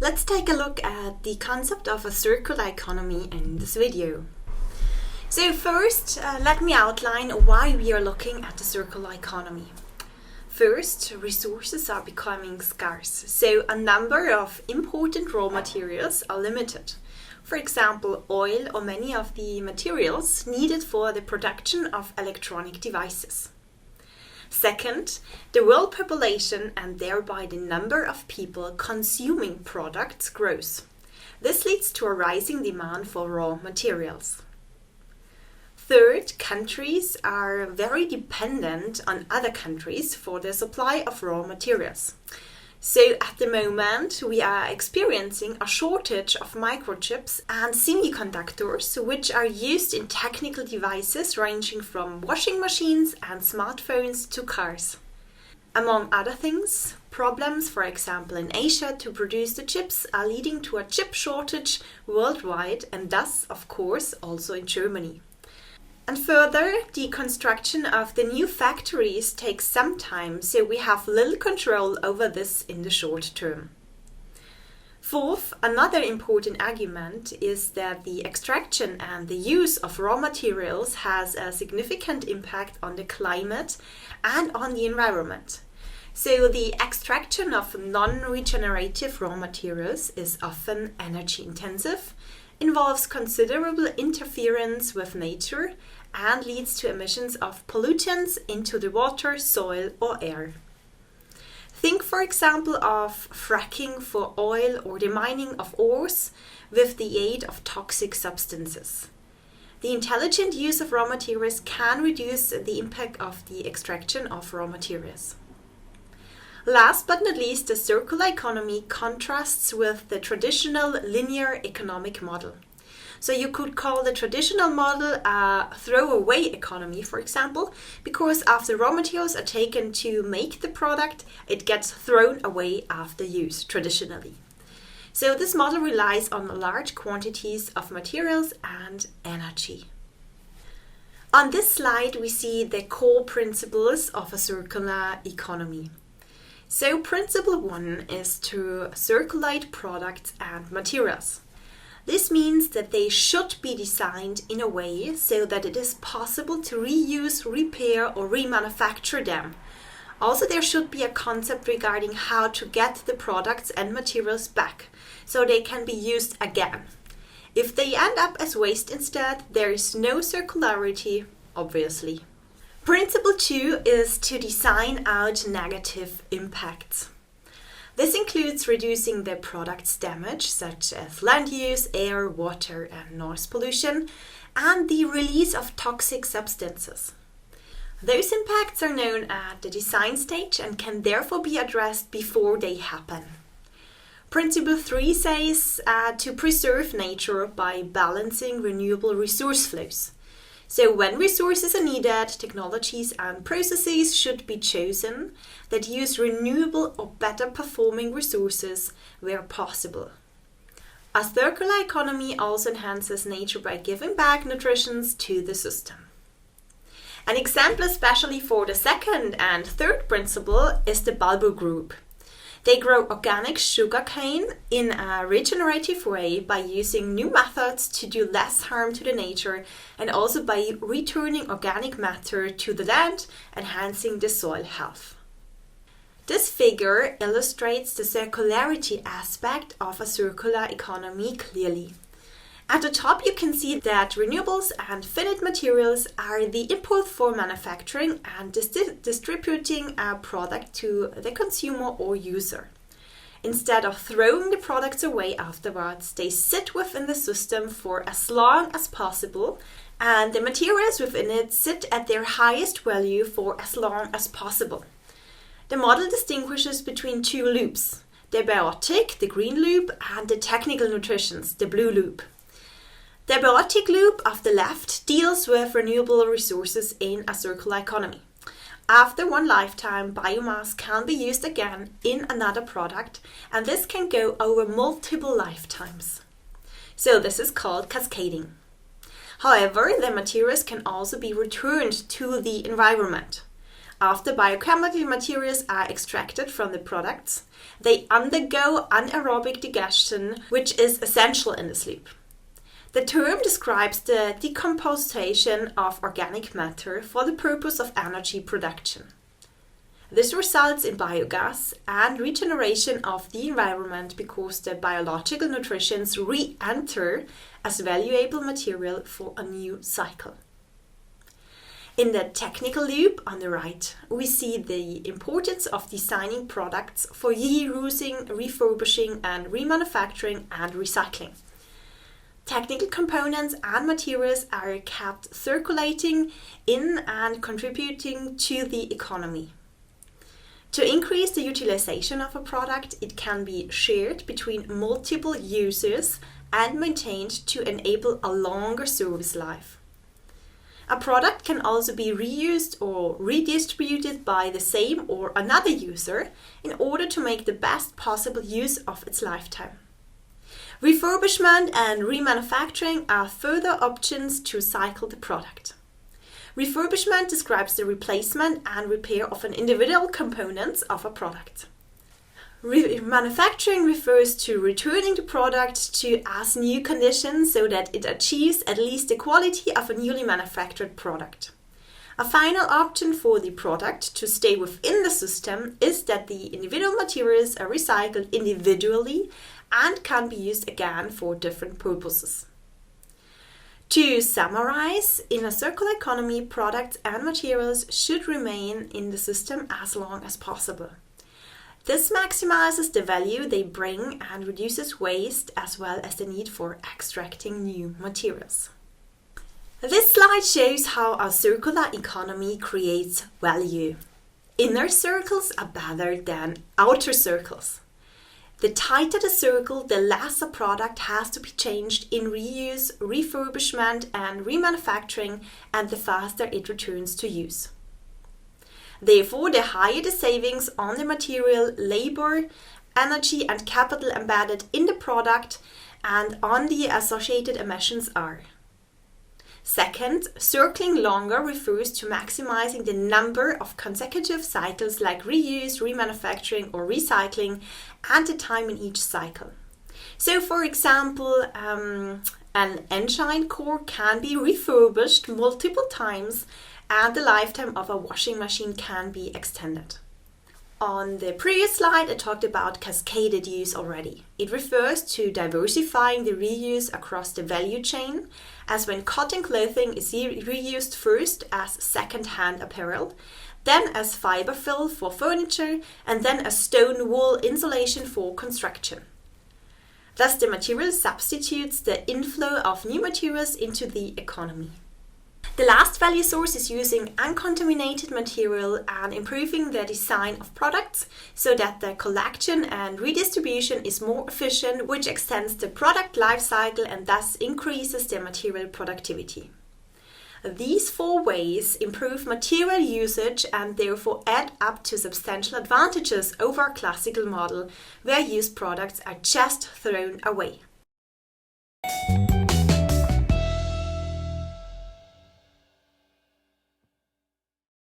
Let's take a look at the concept of a circular economy in this video. So first, let me outline why we are looking at the circular economy. First, resources are becoming scarce, so a number of important raw materials are limited. For example, oil or many of the materials needed for the production of electronic devices. Second, the world population and thereby the number of people consuming products grows. This leads to a rising demand for raw materials. Third, countries are very dependent on other countries for the supply of raw materials. So at the moment we are experiencing a shortage of microchips and semiconductors, which are used in technical devices ranging from washing machines and smartphones to cars. Among other things, problems, for example in Asia, to produce the chips are leading to a chip shortage worldwide and thus, of course, also in Germany. And further, the construction of the new factories takes some time, so we have little control over this in the short term. Fourth, another important argument is that the extraction and the use of raw materials has a significant impact on the climate and on the environment. So the extraction of non-regenerative raw materials is often energy intensive, involves considerable interference with nature, and leads to emissions of pollutants into the water, soil or air. Think for example of fracking for oil or the mining of ores with the aid of toxic substances. The intelligent use of raw materials can reduce the impact of the extraction of raw materials. Last but not least, the circular economy contrasts with the traditional linear economic model. So you could call the traditional model a throwaway economy, for example, because after raw materials are taken to make the product, it gets thrown away after use, traditionally. So this model relies on large quantities of materials and energy. On this slide, we see the core principles of a circular economy. So principle 1 is to circulate products and materials. This means that they should be designed in a way so that it is possible to reuse, repair or remanufacture them. Also, there should be a concept regarding how to get the products and materials back so they can be used again. If they end up as waste instead, there is no circularity, obviously. Principle 2 is to design out negative impacts. This includes reducing the product's damage, such as land use, air, water and noise pollution, and the release of toxic substances. Those impacts are known at the design stage and can therefore be addressed before they happen. Principle 3 says to preserve nature by balancing renewable resource flows. So when resources are needed, technologies and processes should be chosen that use renewable or better performing resources where possible. A circular economy also enhances nature by giving back nutrition to the system. An example especially for the second and third principle is the bulbo group. They grow organic sugarcane in a regenerative way by using new methods to do less harm to the nature and also by returning organic matter to the land, enhancing the soil health. This figure illustrates the circularity aspect of a circular economy clearly. At the top you can see that renewables and finite materials are the input for manufacturing and distributing a product to the consumer or user. Instead of throwing the products away afterwards, they sit within the system for as long as possible, and the materials within it sit at their highest value for as long as possible. The model distinguishes between two loops, the biotic, the green loop, and the technical nutrition, the blue loop. The biotic loop of the left deals with renewable resources in a circular economy. After one lifetime, biomass can be used again in another product, and this can go over multiple lifetimes. So this is called cascading. However, the materials can also be returned to the environment. After biochemical materials are extracted from the products, they undergo anaerobic digestion, which is essential in this loop. The term describes the decomposition of organic matter for the purpose of energy production. This results in biogas and regeneration of the environment because the biological nutrients re-enter as valuable material for a new cycle. In the technical loop on the right, we see the importance of designing products for reusing, refurbishing, and remanufacturing and recycling. Technical components and materials are kept circulating in and contributing to the economy. To increase the utilization of a product, it can be shared between multiple users and maintained to enable a longer service life. A product can also be reused or redistributed by the same or another user in order to make the best possible use of its lifetime. Refurbishment and remanufacturing are further options to cycle the product. Refurbishment describes the replacement and repair of an individual components of a product. Manufacturing refers to returning the product to as new conditions so that it achieves at least the quality of a newly manufactured product. A final option for the product to stay within the system is that the individual materials are recycled individually and can be used again for different purposes. To summarize, in a circular economy, products and materials should remain in the system as long as possible. This maximizes the value they bring and reduces waste as well as the need for extracting new materials. This slide shows how a circular economy creates value. Inner circles are better than outer circles. The tighter the circle, the less a product has to be changed in reuse, refurbishment and remanufacturing, and the faster it returns to use. Therefore, the higher the savings on the material, labor, energy and capital embedded in the product and on the associated emissions are. Second, circling longer refers to maximizing the number of consecutive cycles like reuse, remanufacturing or recycling and the time in each cycle. So for example, an engine core can be refurbished multiple times and the lifetime of a washing machine can be extended. On the previous slide, I talked about cascaded use already. It refers to diversifying the reuse across the value chain, as when cotton clothing is reused first as second-hand apparel, then as fiber fill for furniture, and then as stone wool insulation for construction. Thus, the material substitutes the inflow of new materials into the economy. The last value source is using uncontaminated material and improving the design of products so that the collection and redistribution is more efficient, which extends the product life cycle and thus increases the material productivity. These 4 ways improve material usage and therefore add up to substantial advantages over a classical model where used products are just thrown away.